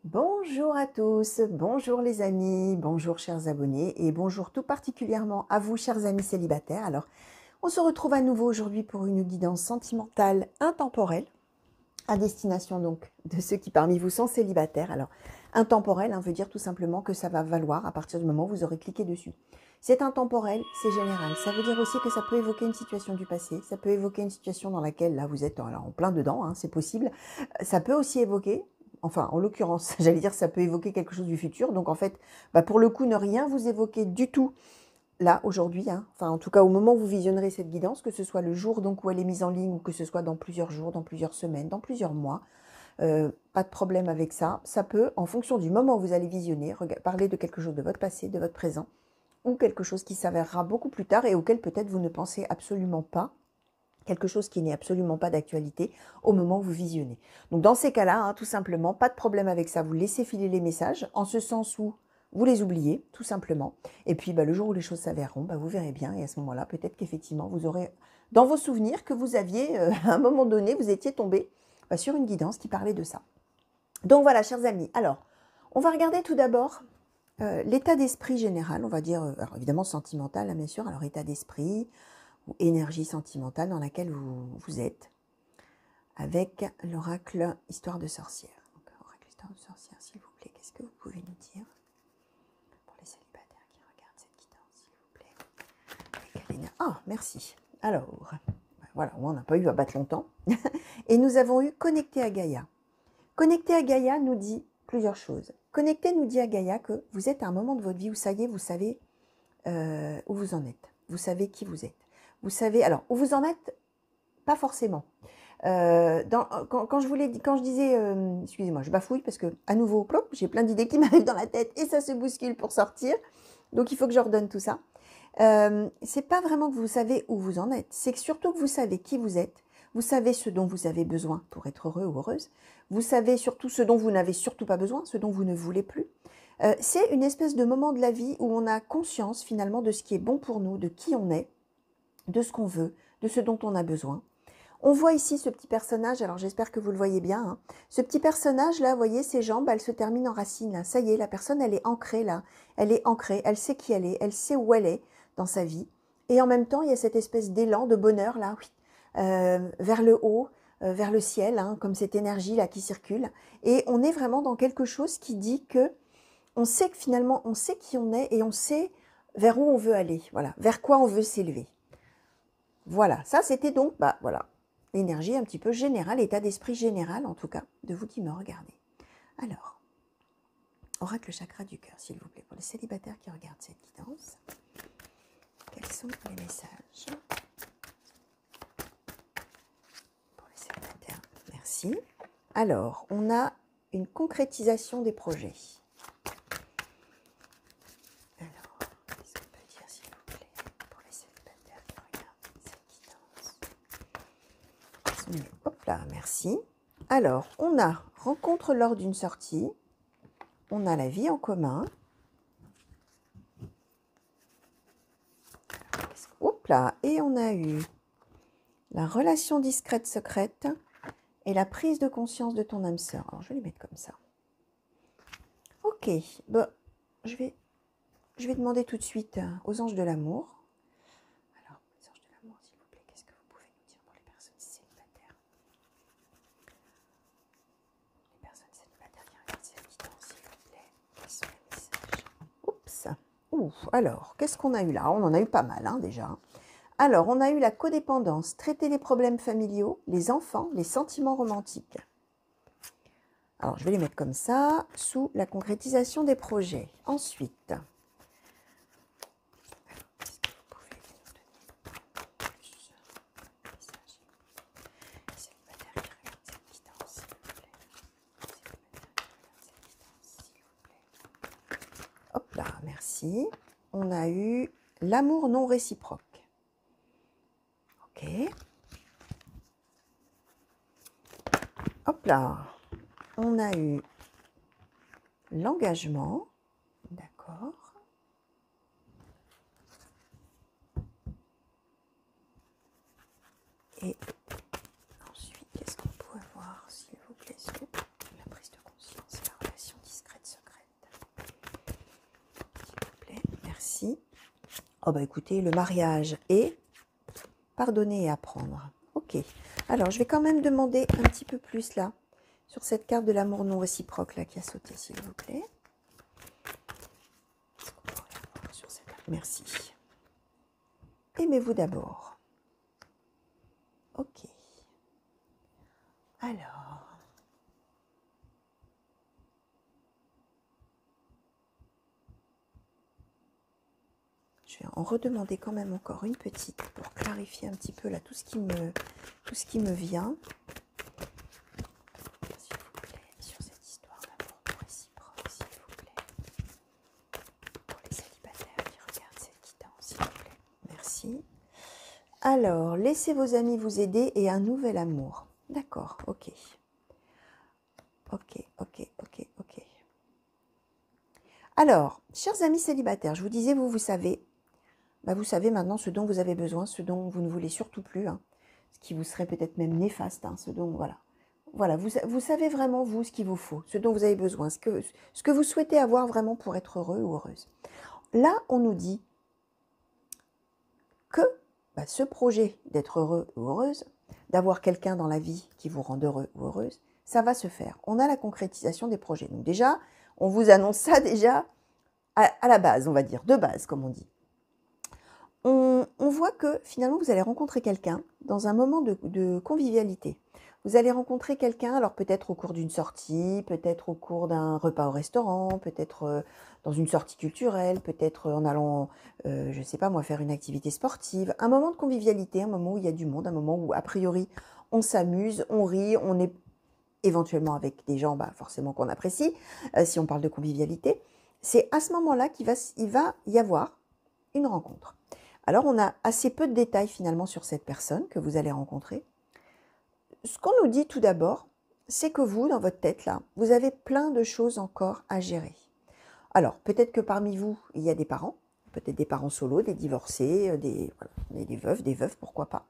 Bonjour à tous, bonjour les amis, bonjour chers abonnés et bonjour tout particulièrement à vous chers amis célibataires. Alors, on se retrouve à nouveau aujourd'hui pour une guidance sentimentale intemporelle à destination donc de ceux qui parmi vous sont célibataires. Alors, intemporel veut dire tout simplement que ça va valoir à partir du moment où vous aurez cliqué dessus. C'est intemporel, c'est général. Ça veut dire aussi que ça peut évoquer une situation du passé, ça peut évoquer une situation dans laquelle là vous êtes en plein dedans, c'est possible. Ça peut aussi évoquer, enfin en l'occurrence, j'allais dire ça peut évoquer quelque chose du futur. Donc en fait, pour le coup, ne rien vous évoquer du tout là, aujourd'hui, enfin en tout cas au moment où vous visionnerez cette guidance, que ce soit le jour donc où elle est mise en ligne ou que ce soit dans plusieurs jours, dans plusieurs semaines, dans plusieurs mois, pas de problème avec ça. Ça peut, en fonction du moment où vous allez visionner, parler de quelque chose de votre passé, de votre présent, ou quelque chose qui s'avérera beaucoup plus tard et auquel peut-être vous ne pensez absolument pas, quelque chose qui n'est absolument pas d'actualité au moment où vous visionnez. Donc dans ces cas-là, tout simplement, pas de problème avec ça, vous laissez filer les messages, en ce sens où vous les oubliez, tout simplement. Et puis le jour où les choses s'avéreront, vous verrez bien, et à ce moment-là, peut-être qu'effectivement, vous aurez dans vos souvenirs que vous aviez, à un moment donné, vous étiez tombé sur une guidance qui parlait de ça. Donc voilà, chers amis, alors, on va regarder tout d'abord l'état d'esprit général, on va dire, alors évidemment sentimental, bien sûr, alors état d'esprit ou énergie sentimentale dans laquelle vous êtes, avec l'oracle Histoire de sorcière. Donc, oracle Histoire de sorcière, s'il vous plaît, qu'est-ce que vous pouvez nous dire pour les célibataires qui regardent cette guidance, s'il vous plaît. Avec Alena. Ah, merci. Alors, voilà, on n'a pas eu à battre longtemps. Et nous avons eu Connecté à Gaïa. Connecté à Gaïa nous dit plusieurs choses. Connecté nous dit à Gaïa que vous êtes à un moment de votre vie où ça y est, vous savez où vous en êtes. Vous savez qui vous êtes. Vous savez, alors, où vous en êtes, pas forcément. Quand je disais, excusez-moi, je bafouille parce que, à nouveau, plop, j'ai plein d'idées qui m'arrivent dans la tête et ça se bouscule pour sortir. Donc, il faut que je redonne tout ça. C'est pas vraiment que vous savez où vous en êtes. C'est que surtout que vous savez qui vous êtes. Vous savez ce dont vous avez besoin pour être heureux ou heureuse. Vous savez surtout ce dont vous n'avez surtout pas besoin, ce dont vous ne voulez plus. C'est une espèce de moment de la vie où on a conscience finalement de ce qui est bon pour nous, de qui on est, de ce qu'on veut, de ce dont on a besoin. On voit ici ce petit personnage, alors j'espère que vous le voyez bien. Ce petit personnage là, vous voyez, ses jambes, elles se terminent en racines. Là. Ça y est, la personne, elle est ancrée là. Elle est ancrée, elle sait qui elle sait où elle est dans sa vie. Et en même temps, il y a cette espèce d'élan de bonheur là, oui, vers le haut, vers le ciel, comme cette énergie là qui circule. Et on est vraiment dans quelque chose qui dit que on sait que finalement, on sait qui on est et on sait vers où on veut aller, voilà, vers quoi on veut s'élever. Voilà, ça c'était donc, voilà, l'énergie un petit peu générale, état d'esprit général en tout cas, de vous qui me regardez. Alors, oracle chakra du cœur, s'il vous plaît, pour les célibataires qui regardent cette guidance. Quels sont les messages pour les célibataires? Merci. Alors, on a une concrétisation des projets. Hop là, merci. Alors, on a rencontre lors d'une sortie. On a la vie en commun. Hop là, et on a eu la relation discrète secrète et la prise de conscience de ton âme sœur. Alors, je vais les mettre comme ça. Ok, bon, je vais demander tout de suite aux anges de l'amour. Alors, les anges de l'amour, s'il vous plaît, qu'est-ce que vous pouvez nous dire pour les personnes célibataires? Les personnes célibataires qui regardent cette guidance, s'il vous plaît, quels sont les messages? Oups. Ouh, alors, qu'est-ce qu'on a eu là? On en a eu pas mal, déjà. Alors, on a eu la codépendance, traiter les problèmes familiaux, les enfants, les sentiments romantiques. Alors, je vais les mettre comme ça, sous la concrétisation des projets. Ensuite, est-ce que vous pouvez nous donner plus de messages? Célibataire qui regarde cette guidance, s'il vous plaît. Célibataire qui regarde cette guidance, s'il vous plaît. Hop là, merci. On a eu l'amour non réciproque. Ok. Hop là. On a eu l'engagement. D'accord. Et ensuite, qu'est-ce qu'on peut avoir, s'il vous plaît, sur la prise de conscience et la relation Oh bah écoutez, le mariage et pardonner et apprendre. Ok. Alors, je vais quand même demander un petit peu plus là, sur cette carte de l'amour non réciproque là qui a sauté, s'il vous plaît. Sur cette carte. Merci. Aimez-vous d'abord. Ok. Alors. Je vais en redemander quand même encore une petite pour clarifier un petit peu là tout ce qui me vient. S'il vous plaît, sur cette histoire d'amour réciproque, s'il vous plaît. Pour les célibataires qui regardent cette guidance, s'il vous plaît. Merci. Alors, laissez vos amis vous aider et un nouvel amour. D'accord, ok. Ok. Alors, chers amis célibataires, je vous disais, vous savez, vous savez maintenant ce dont vous avez besoin, ce dont vous ne voulez surtout plus, hein, ce qui vous serait peut-être même néfaste, hein, ce dont, voilà, vous savez vraiment, vous, ce qu'il vous faut, ce dont vous avez besoin, ce que vous souhaitez avoir vraiment pour être heureux ou heureuse. Là, on nous dit que ce projet d'être heureux ou heureuse, d'avoir quelqu'un dans la vie qui vous rend heureux ou heureuse, ça va se faire. On a la concrétisation des projets. Donc déjà, on vous annonce ça déjà à la base, on va dire, de base, comme on dit. On voit que finalement, vous allez rencontrer quelqu'un dans un moment de convivialité. Vous allez rencontrer quelqu'un, alors peut-être au cours d'une sortie, peut-être au cours d'un repas au restaurant, peut-être dans une sortie culturelle, peut-être en allant, je ne sais pas moi, faire une activité sportive. Un moment de convivialité, un moment où il y a du monde, un moment où a priori on s'amuse, on rit, on est éventuellement avec des gens forcément qu'on apprécie, si on parle de convivialité. C'est à ce moment-là qu'il va y avoir une rencontre. Alors, on a assez peu de détails finalement sur cette personne que vous allez rencontrer. Ce qu'on nous dit tout d'abord, c'est que vous, dans votre tête là, vous avez plein de choses encore à gérer. Alors, peut-être que parmi vous, il y a des parents, peut-être des parents solos, des divorcés, des veuves, pourquoi pas.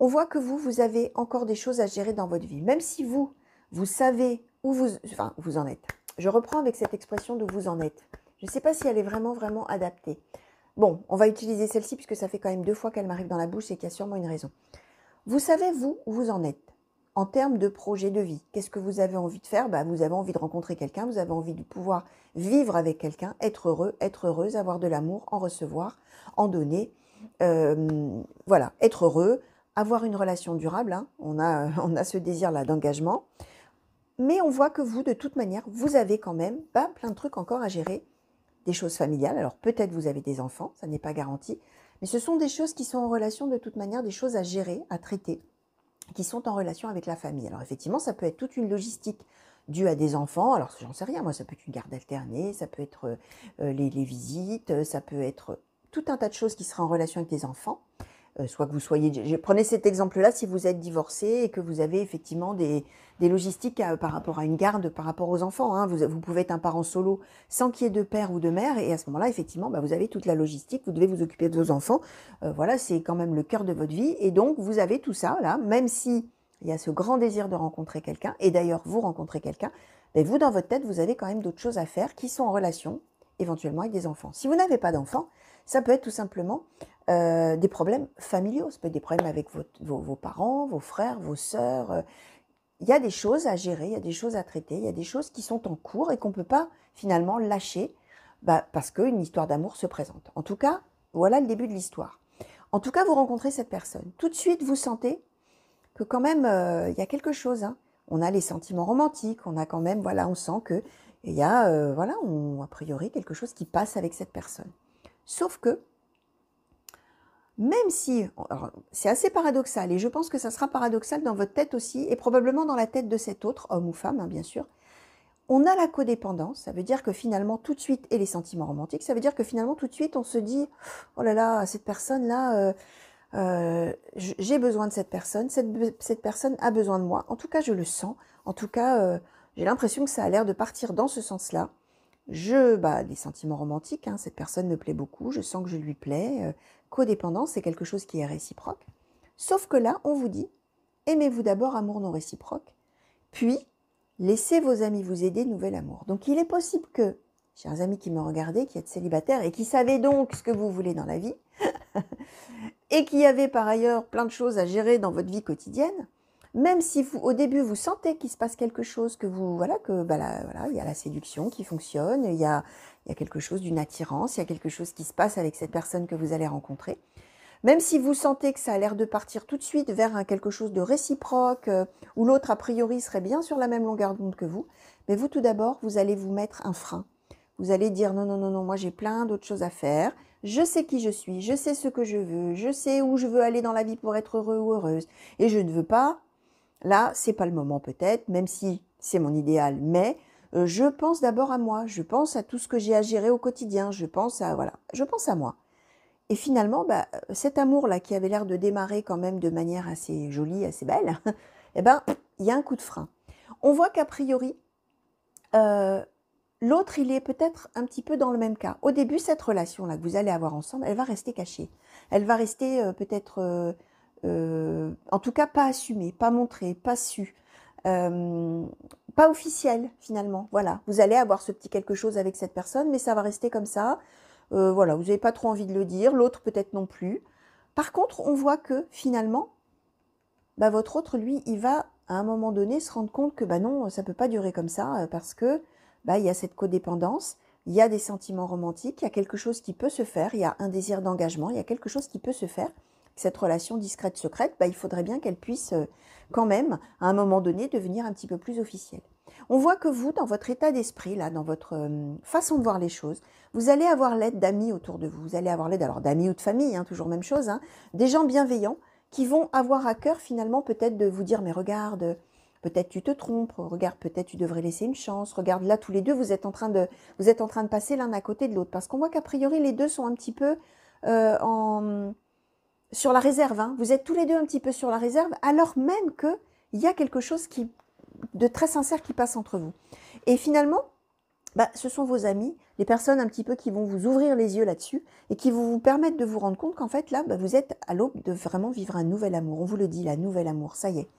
On voit que vous avez encore des choses à gérer dans votre vie, même si vous savez où vous en êtes. Je reprends avec cette expression de vous en êtes. Je ne sais pas si elle est vraiment adaptée. Bon, on va utiliser celle-ci puisque ça fait quand même 2 fois qu'elle m'arrive dans la bouche et qu'il y a sûrement une raison. Vous savez, vous, où vous en êtes en termes de projet de vie. Qu'est-ce que vous avez envie de faire? Vous avez envie de rencontrer quelqu'un, vous avez envie de pouvoir vivre avec quelqu'un, être heureux, être heureuse, avoir de l'amour, en recevoir, en donner. Voilà, être heureux, avoir une relation durable. Hein. On a ce désir-là d'engagement. Mais on voit que vous, de toute manière, vous avez quand même plein de trucs encore à gérer. Des choses familiales, alors peut-être vous avez des enfants, ça n'est pas garanti, mais ce sont des choses qui sont en relation de toute manière, des choses à gérer, à traiter, qui sont en relation avec la famille. Alors effectivement, ça peut être toute une logistique due à des enfants, alors j'en sais rien, moi ça peut être une garde alternée, ça peut être les visites, ça peut être tout un tas de choses qui seraient en relation avec des enfants. Soit que vous soyez... Prenez cet exemple-là si vous êtes divorcé et que vous avez effectivement des logistiques par rapport à une garde, par rapport aux enfants. Hein. Vous pouvez être un parent solo sans qu'il y ait de père ou de mère. Et à ce moment-là, effectivement, vous avez toute la logistique. Vous devez vous occuper de vos enfants. Voilà, c'est quand même le cœur de votre vie. Et donc, vous avez tout ça, là, même si il y a ce grand désir de rencontrer quelqu'un. Et d'ailleurs, vous rencontrez quelqu'un. Mais vous, dans votre tête, vous avez quand même d'autres choses à faire qui sont en relation, éventuellement, avec des enfants. Si vous n'avez pas d'enfants, ça peut être tout simplement des problèmes familiaux. Ça peut être des problèmes avec vos parents, vos frères, vos sœurs. Il y a des choses à gérer, il y a des choses à traiter, il y a des choses qui sont en cours et qu'on ne peut pas finalement lâcher parce qu'une histoire d'amour se présente. En tout cas, voilà le début de l'histoire. En tout cas, vous rencontrez cette personne. Tout de suite, vous sentez que quand même, il y a quelque chose. Hein. On a les sentiments romantiques, on a quand même, voilà, on sent qu'il y a, a priori, quelque chose qui passe avec cette personne. Sauf que, même si, c'est assez paradoxal, et je pense que ça sera paradoxal dans votre tête aussi, et probablement dans la tête de cet autre, homme ou femme, hein, bien sûr, on a la codépendance, ça veut dire que finalement, tout de suite, et les sentiments romantiques, ça veut dire que finalement, tout de suite, on se dit, oh là là, cette personne-là, j'ai besoin de cette personne a besoin de moi, en tout cas, je le sens, en tout cas, j'ai l'impression que ça a l'air de partir dans ce sens-là. Des sentiments romantiques, hein, cette personne me plaît beaucoup, je sens que je lui plais. Codépendance, c'est quelque chose qui est réciproque. Sauf que là, on vous dit, aimez-vous d'abord, amour non réciproque, puis laissez vos amis vous aider, nouvel amour. Donc il est possible que chers amis qui me regardaient, qui êtes célibataires et qui savez donc ce que vous voulez dans la vie, et qui avez par ailleurs plein de choses à gérer dans votre vie quotidienne, même si vous, au début, vous sentez qu'il se passe quelque chose, que vous, voilà, que voilà, il y a la séduction qui fonctionne, il y a quelque chose d'une attirance, il y a quelque chose qui se passe avec cette personne que vous allez rencontrer. Même si vous sentez que ça a l'air de partir tout de suite vers quelque chose de réciproque, où l'autre a priori serait bien sur la même longueur d'onde que vous, mais vous tout d'abord, vous allez vous mettre un frein. Vous allez dire non, non, non, non, moi j'ai plein d'autres choses à faire, je sais qui je suis, je sais ce que je veux, je sais où je veux aller dans la vie pour être heureux ou heureuse, et je ne veux pas, là, c'est pas le moment peut-être, même si c'est mon idéal, mais je pense d'abord à moi, je pense à tout ce que j'ai à gérer au quotidien, je pense à, voilà, je pense à moi. Et finalement, cet amour-là qui avait l'air de démarrer quand même de manière assez jolie, assez belle, eh ben, il y a un coup de frein. On voit qu'a priori, l'autre, il est peut-être un petit peu dans le même cas. Au début, cette relation-là que vous allez avoir ensemble, elle va rester cachée. Elle va rester peut-être, en tout cas, pas assumée, pas montrée, pas su, pas officielle finalement. Voilà, vous allez avoir ce petit quelque chose avec cette personne, mais ça va rester comme ça. Voilà, vous n'avez pas trop envie de le dire, l'autre peut-être non plus. Par contre, on voit que finalement, votre autre, lui, il va à un moment donné se rendre compte que non, ça ne peut pas durer comme ça, parce que il y a cette codépendance, il y a des sentiments romantiques, il y a quelque chose qui peut se faire, il y a un désir d'engagement, il y a quelque chose qui peut se faire. Cette relation discrète, secrète, il faudrait bien qu'elle puisse quand même, à un moment donné, devenir un petit peu plus officielle. On voit que vous, dans votre état d'esprit, là, dans votre façon de voir les choses, vous allez avoir l'aide d'amis autour de vous. Vous allez avoir l'aide alors d'amis ou de famille, hein, toujours même chose, hein, des gens bienveillants qui vont avoir à cœur finalement peut-être de vous dire « mais regarde, peut-être tu te trompes, regarde, peut-être tu devrais laisser une chance, regarde, là tous les deux vous êtes en train de passer l'un à côté de l'autre ». Parce qu'on voit qu'a priori les deux sont un petit peu sur la réserve, hein. Vous êtes tous les deux un petit peu sur la réserve, alors même qu'il y a quelque chose de très sincère qui passe entre vous. Et finalement, ce sont vos amis, les personnes un petit peu qui vont vous ouvrir les yeux là-dessus et qui vont vous permettre de vous rendre compte qu'en fait, là, vous êtes à l'aube de vraiment vivre un nouvel amour. On vous le dit, la nouvel amour, ça y est.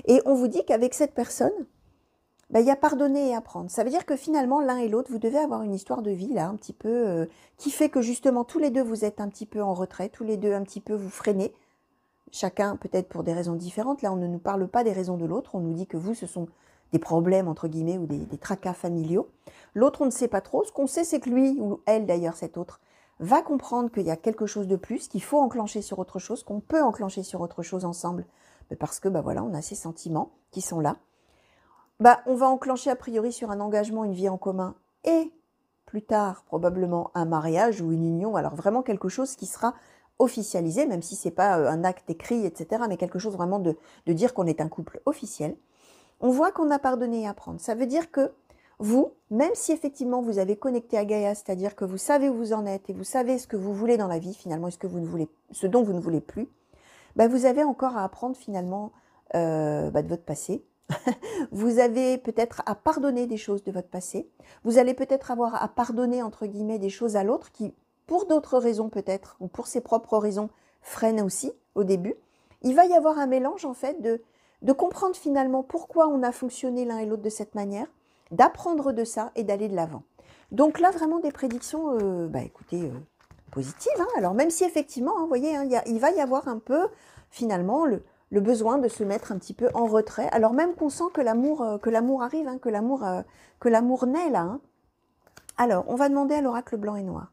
Et on vous dit qu'avec cette personne, il y a pardonner et apprendre. Ça veut dire que finalement, l'un et l'autre, vous devez avoir une histoire de vie, là, un petit peu, qui fait que justement, tous les deux, vous êtes un petit peu en retrait, tous les deux, un petit peu, vous freinez. Chacun, peut-être pour des raisons différentes. Là, on ne nous parle pas des raisons de l'autre. On nous dit que vous, ce sont des problèmes, entre guillemets, ou des tracas familiaux. L'autre, on ne sait pas trop. Ce qu'on sait, c'est que lui, ou elle d'ailleurs, cet autre, va comprendre qu'il y a quelque chose de plus, qu'il faut enclencher sur autre chose, qu'on peut enclencher sur autre chose ensemble. Parce que, voilà, on a ces sentiments qui sont là. On va enclencher a priori sur un engagement, une vie en commun, et plus tard, probablement, un mariage ou une union. Alors vraiment quelque chose qui sera officialisé, même si ce n'est pas un acte écrit, etc., mais quelque chose vraiment de dire qu'on est un couple officiel. On voit qu'on a pardonné et apprendre. Ça veut dire que vous, même si effectivement vous avez connecté à Gaïa, c'est-à-dire que vous savez où vous en êtes et vous savez ce que vous voulez dans la vie, finalement, ce dont vous ne voulez plus, vous avez encore à apprendre finalement de votre passé. Vous avez peut-être à pardonner des choses de votre passé. Vous allez peut-être avoir à pardonner, entre guillemets, des choses à l'autre qui, pour d'autres raisons peut-être, ou pour ses propres raisons, freinent aussi au début. Il va y avoir un mélange, en fait, de comprendre finalement pourquoi on a fonctionné l'un et l'autre de cette manière, d'apprendre de ça et d'aller de l'avant. Donc là, vraiment des prédictions, écoutez, positives. Hein. Alors même si effectivement, hein, vous voyez, hein, il va y avoir un peu, finalement, le besoin de se mettre un petit peu en retrait, alors même qu'on sent que l'amour arrive, hein, que l'amour naît là. Hein. Alors, on va demander à l'oracle blanc et noir.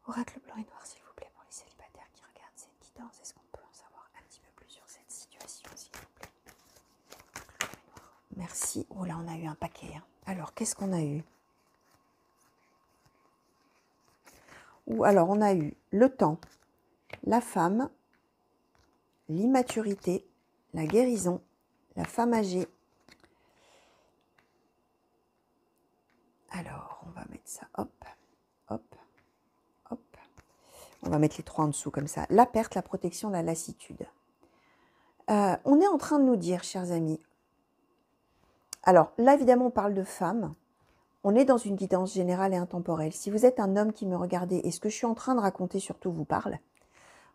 Oracle blanc et noir, s'il vous plaît, pour les célibataires qui regardent cette guidance, est-ce qu'on peut en savoir un petit peu plus sur cette situation, s'il vous plaît? Merci. Oh là, on a eu un paquet. Hein. Alors, qu'est-ce qu'on a eu? Alors, on a eu le temps, la femme, l'immaturité, la guérison, la femme âgée. Alors, on va mettre ça, hop, hop, hop. On va mettre les trois en dessous comme ça. La perte, la protection, la lassitude. On est en train de nous dire, chers amis, alors là, évidemment, on parle de femmes. On est dans une guidance générale et intemporelle. Si vous êtes un homme qui me regardez et ce que je suis en train de raconter surtout vous parle,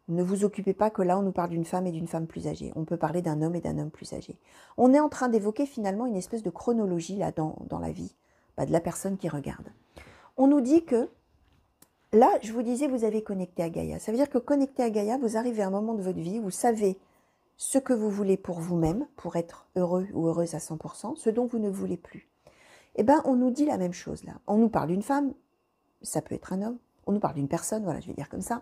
ne vous occupez pas que là, on nous parle d'une femme et d'une femme plus âgée. On peut parler d'un homme et d'un homme plus âgé. On est en train d'évoquer finalement une espèce de chronologie là dans la vie. de la personne qui regarde. On nous dit que, là, je vous disais, vous avez connecté à Gaïa. Ça veut dire que connecté à Gaïa, vous arrivez à un moment de votre vie, vous savez ce que vous voulez pour vous-même, pour être heureux ou heureuse à 100%, ce dont vous ne voulez plus. Eh bien, on nous dit la même chose là. On nous parle d'une femme, ça peut être un homme, on nous parle d'une personne, voilà, je vais dire comme ça,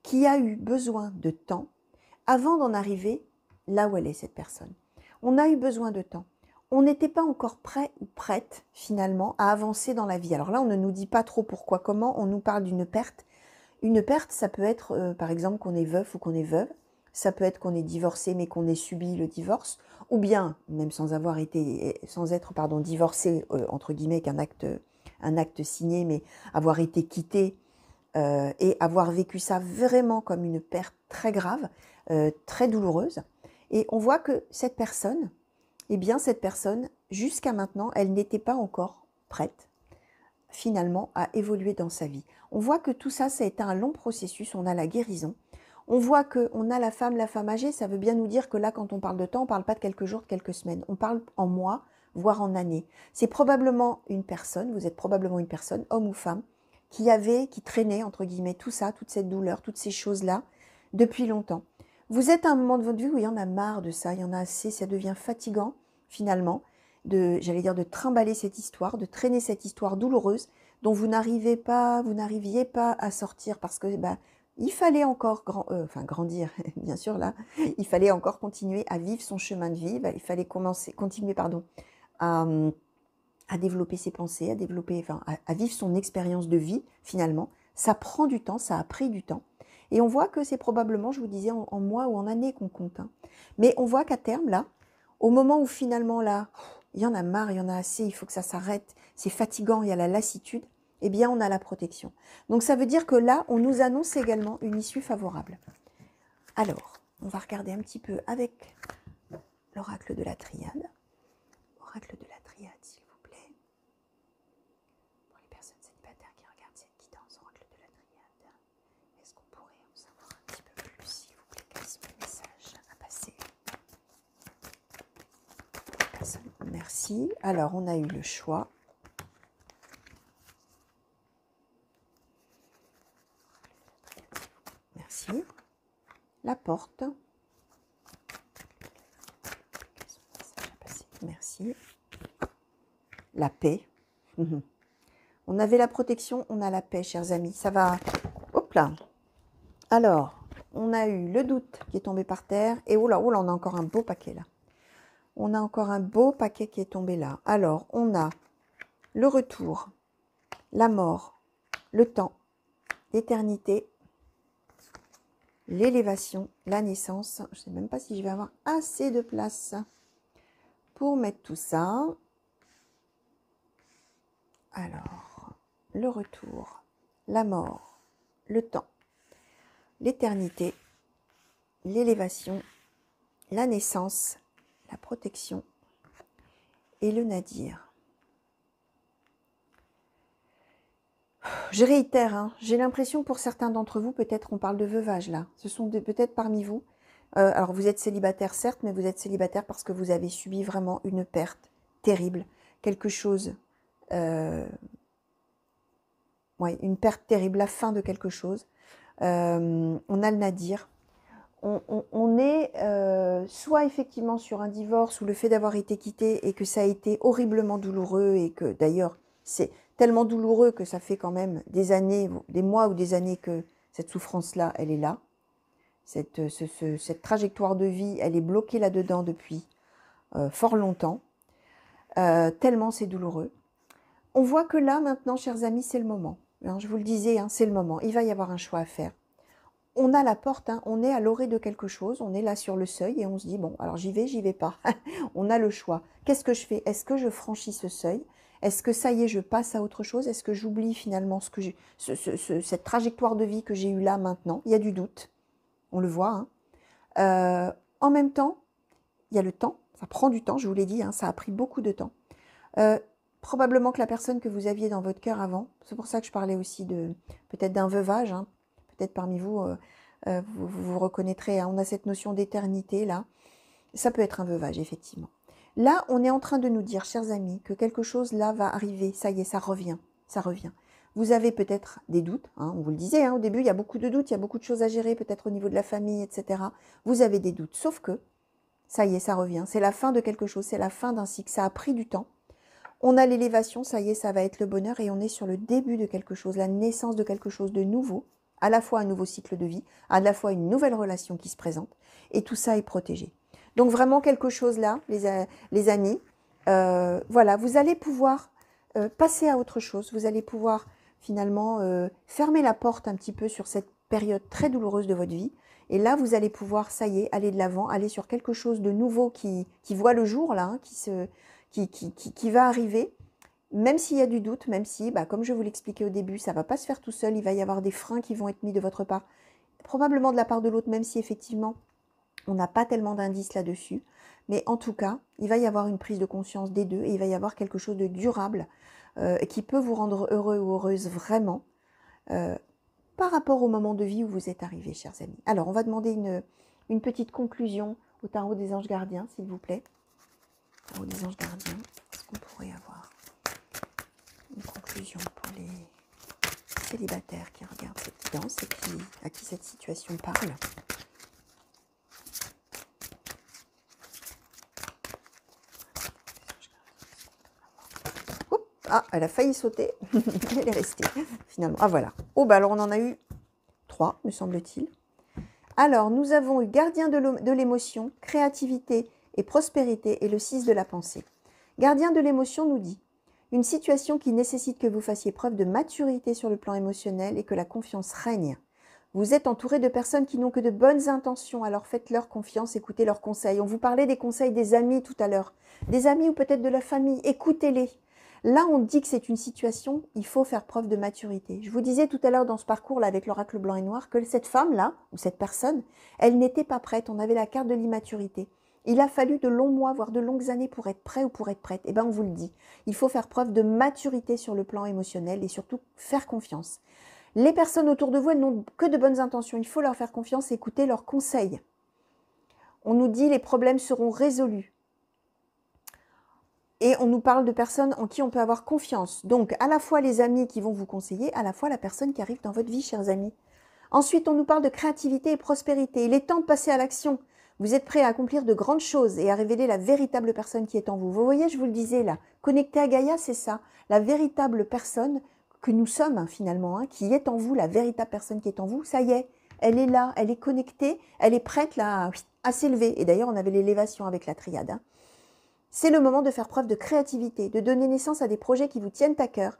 qui a eu besoin de temps avant d'en arriver là où elle est, cette personne. On a eu besoin de temps. On n'était pas encore prêt ou prête, finalement, à avancer dans la vie. Alors là, on ne nous dit pas trop pourquoi, comment, on nous parle d'une perte. Une perte, ça peut être, par exemple, qu'on est veuf ou qu'on est veuve. Ça peut être qu'on est divorcé, mais qu'on ait subi le divorce. Ou bien, même sans être, pardon, divorcé, entre guillemets, qu'un acte signé, mais avoir été quitté et avoir vécu ça vraiment comme une perte très grave, très douloureuse. Et on voit que cette personne, eh bien, cette personne, jusqu'à maintenant, elle n'était pas encore prête, finalement, à évoluer dans sa vie. On voit que tout ça, ça a été un long processus. On a la guérison. On voit qu'on a la femme âgée. Ça veut bien nous dire que là, quand on parle de temps, on ne parle pas de quelques jours, de quelques semaines. On parle en mois, voire en années. C'est probablement une personne, vous êtes probablement une personne, homme ou femme, qui traînait, entre guillemets, tout ça, toute cette douleur, toutes ces choses-là, depuis longtemps. Vous êtes à un moment de votre vie où il y en a marre de ça, il y en a assez, ça devient fatigant, finalement, de trimballer cette histoire, de traîner cette histoire douloureuse dont vous n'arriviez pas à sortir parce que il fallait encore grandir, bien sûr là, il fallait encore continuer à vivre son chemin de vie, il fallait continuer à développer ses pensées, à vivre son expérience de vie finalement. Ça prend du temps, ça a pris du temps. Et on voit que c'est probablement, je vous disais, en mois ou en années qu'on compte. Hein. Mais on voit qu'à terme, là, au moment où finalement, là, il y en a marre, il y en a assez, il faut que ça s'arrête, c'est fatigant, il y a la lassitude, eh bien, on a la protection. Donc, ça veut dire que là, on nous annonce également une issue favorable. Alors, on va regarder un petit peu avec l'oracle de la triade. Oracle de la triade, s'il vous plaît. Pour les personnes célibataires qui regardent cette guidance, oracle de la triade, est-ce qu'on pourrait en savoir un petit peu plus, s'il vous plaît, quels sont les messages à passer? Merci. Alors, on a eu le choix. Merci. La porte. Merci. La paix. On avait la protection, on a la paix, chers amis. Ça va. Hop là. Alors, on a eu le doute qui est tombé par terre. Et oh là, on a encore un beau paquet là. On a encore un beau paquet qui est tombé là. Alors, on a le retour, la mort, le temps, l'éternité, l'élévation, la naissance. Je ne sais même pas si je vais avoir assez de place pour mettre tout ça. Alors, le retour, la mort, le temps, l'éternité, l'élévation, la naissance, la protection et le nadir. Je réitère, hein, j'ai l'impression pour certains d'entre vous, peut-être on parle de veuvage là, ce sont peut-être parmi vous. Alors vous êtes célibataire certes, mais vous êtes célibataire parce que vous avez subi vraiment une perte terrible, quelque chose, une perte terrible, la fin de quelque chose. On a le nadir. On est soit effectivement sur un divorce ou le fait d'avoir été quitté et que ça a été horriblement douloureux et que d'ailleurs c'est tellement douloureux que ça fait quand même des années, des mois ou des années que cette souffrance-là, elle est là. Cette trajectoire de vie, elle est bloquée là-dedans depuis fort longtemps, tellement c'est douloureux. On voit que là, maintenant, chers amis, c'est le moment. Hein, je vous le disais, hein, c'est le moment. Il va y avoir un choix à faire. On a la porte, hein, on est à l'orée de quelque chose, on est là sur le seuil et on se dit, bon, alors j'y vais pas. On a le choix. Qu'est-ce que je fais? Est-ce que je franchis ce seuil? Est-ce que ça y est, je passe à autre chose? Est-ce que j'oublie finalement cette trajectoire de vie que j'ai eue là maintenant? Il y a du doute, on le voit. Hein. En même temps, il y a le temps, ça prend du temps, je vous l'ai dit, hein, ça a pris beaucoup de temps. Probablement que la personne que vous aviez dans votre cœur avant, c'est pour ça que je parlais aussi peut-être d'un veuvage, hein, peut-être parmi vous, vous reconnaîtrez, hein, on a cette notion d'éternité là, ça peut être un veuvage effectivement. Là, on est en train de nous dire, chers amis, que quelque chose là va arriver. Ça y est, ça revient. Ça revient. Vous avez peut-être des doutes, hein, on vous le disait, hein, au début, il y a beaucoup de doutes, il y a beaucoup de choses à gérer, peut-être au niveau de la famille, etc. Vous avez des doutes, sauf que, ça y est, ça revient. C'est la fin de quelque chose, c'est la fin d'un cycle. Ça a pris du temps. On a l'élévation, ça y est, ça va être le bonheur et on est sur le début de quelque chose, la naissance de quelque chose de nouveau, à la fois un nouveau cycle de vie, à la fois une nouvelle relation qui se présente et tout ça est protégé. Donc vraiment quelque chose là, les amis, voilà, vous allez pouvoir passer à autre chose, vous allez pouvoir finalement fermer la porte un petit peu sur cette période très douloureuse de votre vie. Et là, vous allez pouvoir, ça y est, aller de l'avant, aller sur quelque chose de nouveau qui voit le jour, là, hein, qui va arriver, même s'il y a du doute, même si, bah, comme je vous l'expliquais au début, ça ne va pas se faire tout seul, il va y avoir des freins qui vont être mis de votre part, probablement de la part de l'autre, même si effectivement, on n'a pas tellement d'indices là-dessus. Mais en tout cas, il va y avoir une prise de conscience des deux et il va y avoir quelque chose de durable qui peut vous rendre heureux ou heureuse vraiment par rapport au moment de vie où vous êtes arrivés, chers amis. Alors, on va demander une petite conclusion au tarot des anges gardiens, s'il vous plaît. Tarot des anges gardiens, est-ce qu'on pourrait avoir une conclusion pour les célibataires qui regardent cette guidance et à qui cette situation parle? Ah, elle a failli sauter. Elle est restée, finalement. Ah, voilà. Oh, bah alors, on en a eu 3, me semble-t-il. Alors, nous avons eu gardien de l'émotion, créativité et prospérité et le 6 de la pensée. Gardien de l'émotion nous dit une situation qui nécessite que vous fassiez preuve de maturité sur le plan émotionnel et que la confiance règne. Vous êtes entouré de personnes qui n'ont que de bonnes intentions, alors faites-leur confiance, écoutez leurs conseils. On vous parlait des conseils des amis tout à l'heure. Des amis ou peut-être de la famille, écoutez-les. Là, on dit que c'est une situation, il faut faire preuve de maturité. Je vous disais tout à l'heure dans ce parcours-là avec l'oracle blanc et noir que cette femme-là, ou cette personne, elle n'était pas prête. On avait la carte de l'immaturité. Il a fallu de longs mois, voire de longues années pour être prêt ou pour être prête. Eh bien, on vous le dit. Il faut faire preuve de maturité sur le plan émotionnel et surtout faire confiance. Les personnes autour de vous, elles n'ont que de bonnes intentions. Il faut leur faire confiance et écouter leurs conseils. On nous dit les problèmes seront résolus. Et on nous parle de personnes en qui on peut avoir confiance. Donc, à la fois les amis qui vont vous conseiller, à la fois la personne qui arrive dans votre vie, chers amis. Ensuite, on nous parle de créativité et prospérité. Il est temps de passer à l'action. Vous êtes prêts à accomplir de grandes choses et à révéler la véritable personne qui est en vous. Vous voyez, je vous le disais là, connecté à Gaïa, c'est ça. La véritable personne que nous sommes hein, finalement, hein, qui est en vous, la véritable personne qui est en vous, ça y est, elle est là, elle est connectée, elle est prête là à s'élever. Et d'ailleurs, on avait l'élévation avec la triade. Hein. C'est le moment de faire preuve de créativité, de donner naissance à des projets qui vous tiennent à cœur.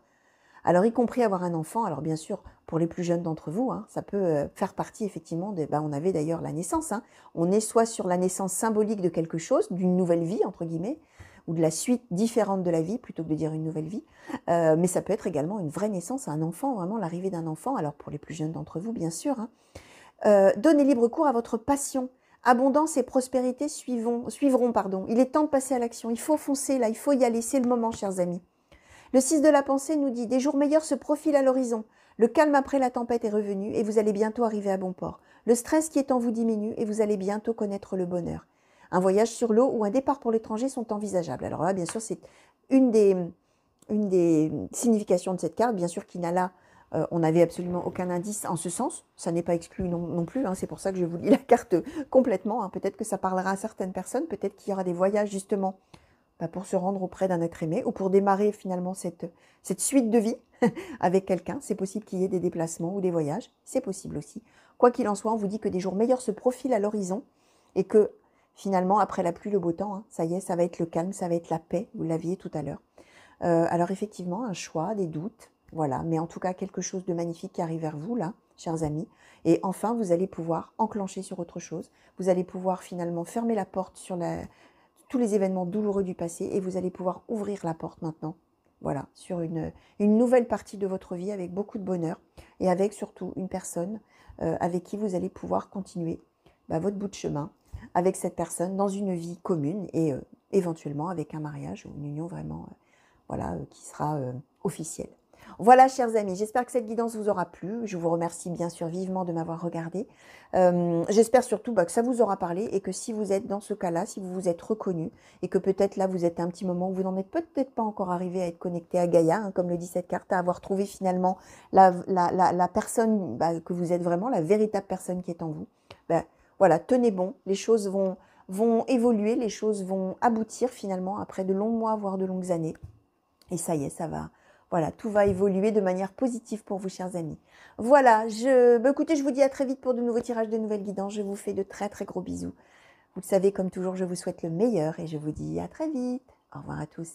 Alors, y compris avoir un enfant. Alors, bien sûr, pour les plus jeunes d'entre vous, hein, ça peut faire partie, effectivement, on avait d'ailleurs la naissance. Hein. On est soit sur la naissance symbolique de quelque chose, d'une nouvelle vie, entre guillemets, ou de la suite différente de la vie, plutôt que de dire une nouvelle vie. Mais ça peut être également une vraie naissance, un enfant, vraiment l'arrivée d'un enfant. Alors, pour les plus jeunes d'entre vous, bien sûr. Hein. Donnez libre cours à votre passion. Abondance et prospérité suivront. Il est temps de passer à l'action. Il faut foncer là, il faut y aller. C'est le moment, chers amis. Le 6 de la pensée nous dit « Des jours meilleurs se profilent à l'horizon. Le calme après la tempête est revenu et vous allez bientôt arriver à bon port. Le stress qui est en vous diminue et vous allez bientôt connaître le bonheur. Un voyage sur l'eau ou un départ pour l'étranger sont envisageables. » Alors là, bien sûr, c'est une des significations de cette carte. Bien sûr qu'Inala, on n'avait absolument aucun indice en ce sens. Ça n'est pas exclu non plus. Hein. C'est pour ça que je vous lis la carte complètement. Hein. Peut-être que ça parlera à certaines personnes. Peut-être qu'il y aura des voyages justement pour se rendre auprès d'un être aimé ou pour démarrer finalement cette suite de vie avec quelqu'un. C'est possible qu'il y ait des déplacements ou des voyages. C'est possible aussi. Quoi qu'il en soit, on vous dit que des jours meilleurs se profilent à l'horizon et que finalement, après la pluie, le beau temps, hein, ça y est, ça va être le calme, ça va être la paix. Vous l'aviez tout à l'heure. Alors effectivement, un choix, des doutes. Voilà, mais en tout cas, quelque chose de magnifique qui arrive vers vous, là, chers amis. Et enfin, vous allez pouvoir enclencher sur autre chose. Vous allez pouvoir finalement fermer la porte sur tous les événements douloureux du passé et vous allez pouvoir ouvrir la porte maintenant. Voilà, sur une nouvelle partie de votre vie avec beaucoup de bonheur et avec surtout une personne avec qui vous allez pouvoir continuer votre bout de chemin avec cette personne dans une vie commune et éventuellement avec un mariage ou une union vraiment qui sera officielle. Voilà, chers amis, j'espère que cette guidance vous aura plu. Je vous remercie bien sûr vivement de m'avoir regardé. J'espère surtout que ça vous aura parlé et que si vous êtes dans ce cas-là, si vous vous êtes reconnu et que peut-être là, vous êtes un petit moment où vous n'en êtes peut-être pas encore arrivé à être connecté à Gaïa, hein, comme le dit cette carte, à avoir trouvé finalement la personne que vous êtes vraiment, la véritable personne qui est en vous. Voilà, tenez bon, les choses vont évoluer, les choses vont aboutir finalement après de longs mois, voire de longues années. Et ça y est, ça va. Voilà, tout va évoluer de manière positive pour vous, chers amis. Voilà, écoutez, je vous dis à très vite pour de nouveaux tirages, de nouvelles guidances. Je vous fais de très très gros bisous. Vous le savez, comme toujours, je vous souhaite le meilleur et je vous dis à très vite. Au revoir à tous.